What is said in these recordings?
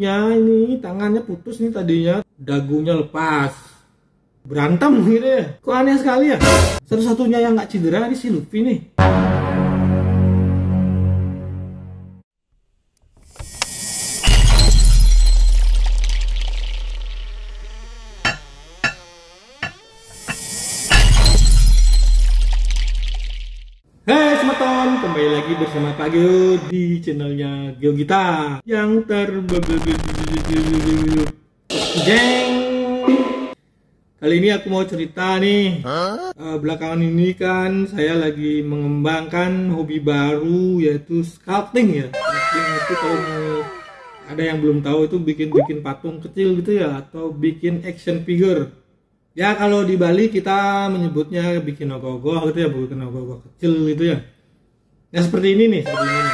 Ya ini tangannya putus nih tadinya, dagunya lepas. Berantem gitu ya. Kok aneh sekali ya. Satu-satunya yang nggak cedera ini si Luffy nih. Hai semeton, kembali lagi bersama Pak Geo di channelnya Geo Gita yang jeng. Kali ini aku mau cerita nih. Belakangan ini kan saya lagi mengembangkan hobi baru, yaitu sculpting ya. Sculpting itu kalau ada yang belum tahu itu bikin patung kecil gitu ya, atau bikin action figure. Ya kalau di Bali kita menyebutnya bikin ogoh-ogoh gitu ya, bikin ogoh-ogoh kecil gitu ya. Nah seperti ini nih, seperti ini.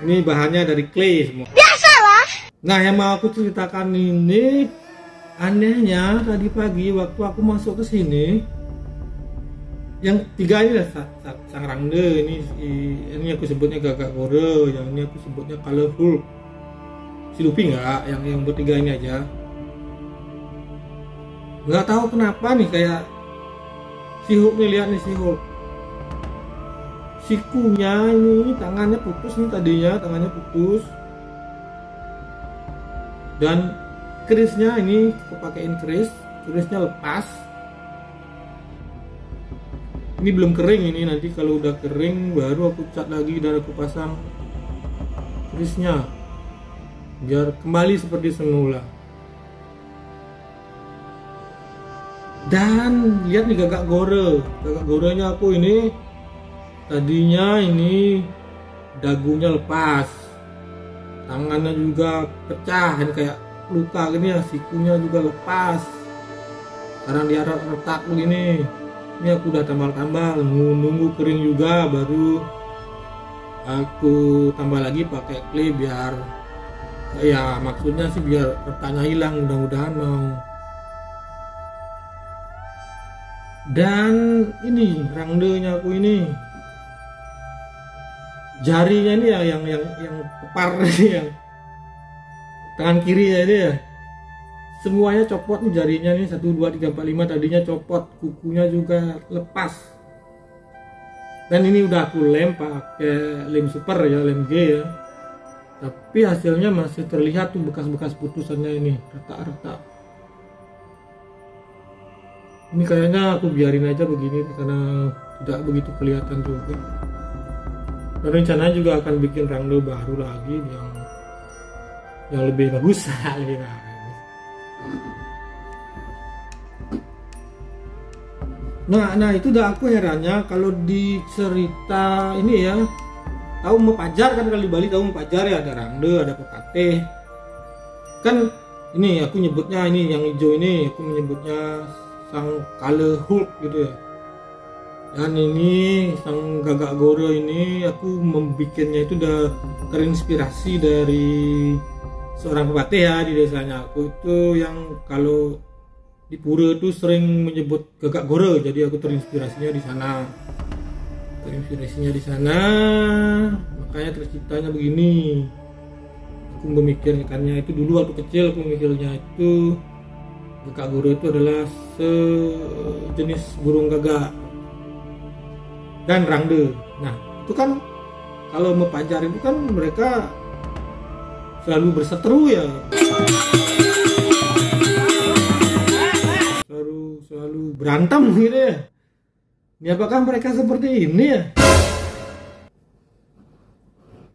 Ini bahannya dari clay semua. Biasalah. Nah yang mau aku ceritakan ini, anehnya tadi pagi waktu aku masuk ke sini, yang tiga ini lah sang rangde, ini aku sebutnya gagak gore, yang ini aku sebutnya colorful. Si Luffy nggak, yang bertiga ini aja. Nggak tahu kenapa nih kayak si Hulk nih, lihat nih si Hulk, sikunya ini tangannya putus nih tadinya, tangannya putus, dan kerisnya ini aku pakein kerisnya lepas. Ini belum kering, ini nanti kalau udah kering baru aku cat lagi dan aku pasang kerisnya biar kembali seperti semula. Dan lihat nih gagak gorenya aku ini tadinya ini dagunya lepas, tangannya juga pecah, ini kayak luka gini ya, sikunya juga lepas karena dia retak begini. Ini aku udah tambal-tambal, nunggu kering juga baru aku tambah lagi pakai clay biar ya maksudnya sih biar retaknya hilang, mudah-mudahan mau. Dan ini rangdenya aku ini, jarinya ini ya yang kepar yang tangan kiri ya ini ya, semuanya copot nih jarinya nih, 1, 2, 3, 4, 5 tadinya copot, kukunya juga lepas. Dan ini udah aku lem pakai lem super ya, lem G ya, tapi hasilnya masih terlihat tuh bekas-bekas putusannya ini, retak-retak. Ini kayaknya aku biarin aja begini karena tidak begitu kelihatan juga. Dan rencananya juga akan bikin rangde baru lagi yang lebih bagus, lebih bagus. Nah itu udah aku herannya kalau di cerita ini ya, tahu mepajar kan, kalau di Bali tahu mepajar ya, ada rangde, ada pekate. Kan ini aku nyebutnya, ini yang hijau ini aku menyebutnya sang color Hulk gitu ya. Dan ini sang gagak gore ini aku membikinnya itu udah terinspirasi dari seorang pepatah ya di desanya aku itu, yang kalau di pura itu sering menyebut gagak gore, jadi aku terinspirasinya di sana, makanya terciptanya begini. Aku memikirkannya itu dulu waktu kecil, aku memikirnya itu gagak gore itu adalah sejenis burung gagak dan rangde. Nah itu kan kalau mepajar itu kan mereka selalu berseteru ya, selalu berantem gitu ya. Ini apakah mereka seperti ini ya?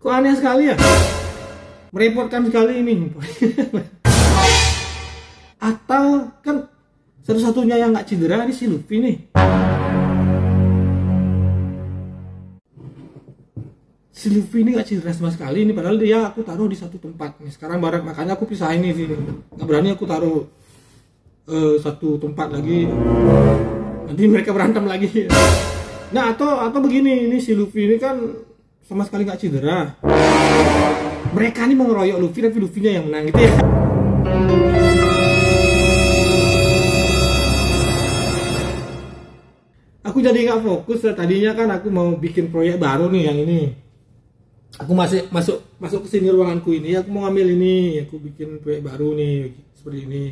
Kok aneh sekali ya, merepotkan sekali ini. Atau kan satu-satunya yang nggak cedera ini si Luffy nih. Si Luffy ini nggak cedera sama sekali ini, padahal dia aku taruh di satu tempat nih. Sekarang barat, makanya aku pisahin ini sini. Nggak berani aku taruh satu tempat lagi. Nanti mereka berantem lagi. Nah atau begini, ini si Luffy ini kan sama sekali nggak cedera. Mereka ini mengeroyok Luffy, tapi Luffy-nya yang menang gitu ya. Aku jadi nggak fokus ya. Tadinya kan aku mau bikin proyek baru nih, yang ini Aku masih masuk ke sini ruanganku ini, aku mau ngambil ini, aku bikin proyek baru nih seperti ini.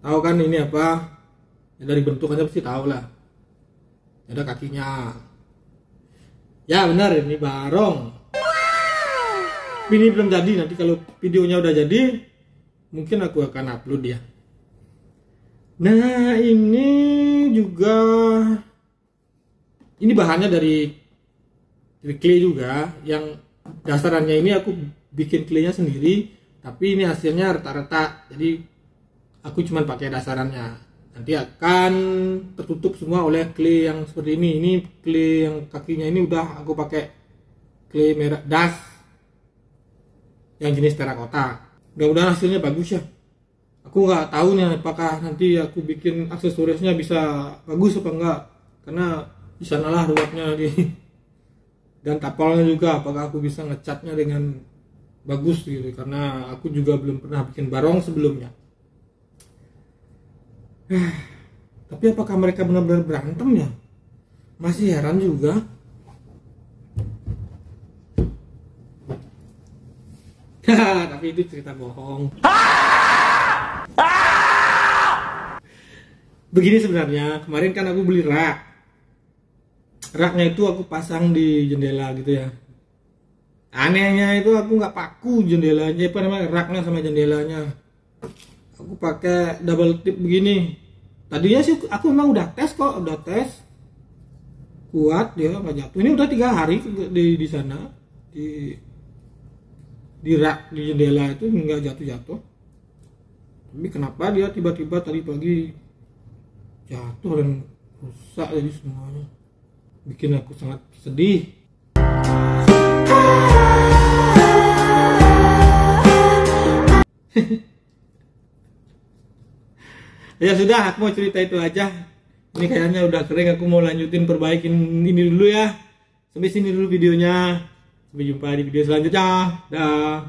Tahu kan ini apa? Ya, dari bentukannya pasti tahu lah. Ada kakinya. Ya benar, ini barong. Ini belum jadi, nanti kalau videonya udah jadi mungkin aku akan upload ya. Nah ini juga, ini bahannya dari clay juga, yang dasarannya ini aku bikin claynya sendiri, tapi ini hasilnya rata-rata, jadi aku cuma pakai dasarannya. Nanti akan tertutup semua oleh clay yang seperti ini. Ini clay yang kakinya ini udah aku pakai clay merah das yang jenis terakota. Mudah-mudahan hasilnya bagus ya. Aku nggak tahu nih apakah nanti aku bikin aksesorisnya bisa bagus apa enggak, karena di sanalah ruwetnya di dan tapalnya juga, apakah aku bisa ngecatnya dengan bagus gitu, karena aku juga belum pernah bikin barong sebelumnya. Tapi apakah mereka benar-benar berantem ya? Masih heran juga. Tapi itu cerita bohong. Begini sebenarnya, kemarin kan aku beli rak. Raknya itu aku pasang di jendela gitu ya. Anehnya itu aku nggak paku jendelanya, apa namanya, raknya sama jendelanya. Aku pakai double tip begini. Tadinya sih aku memang udah tes kok, kuat dia nggak jatuh. Ini udah 3 hari di sana di rak di jendela itu nggak jatuh. Tapi kenapa dia tiba-tiba tadi pagi jatuh dan rusak jadi semuanya. Bikin aku sangat sedih. Ya sudah, aku mau cerita itu aja. Ini kayaknya udah kering, aku mau lanjutin perbaikin ini dulu ya. Sampai sini dulu videonya. Sampai jumpa di video selanjutnya. Dah.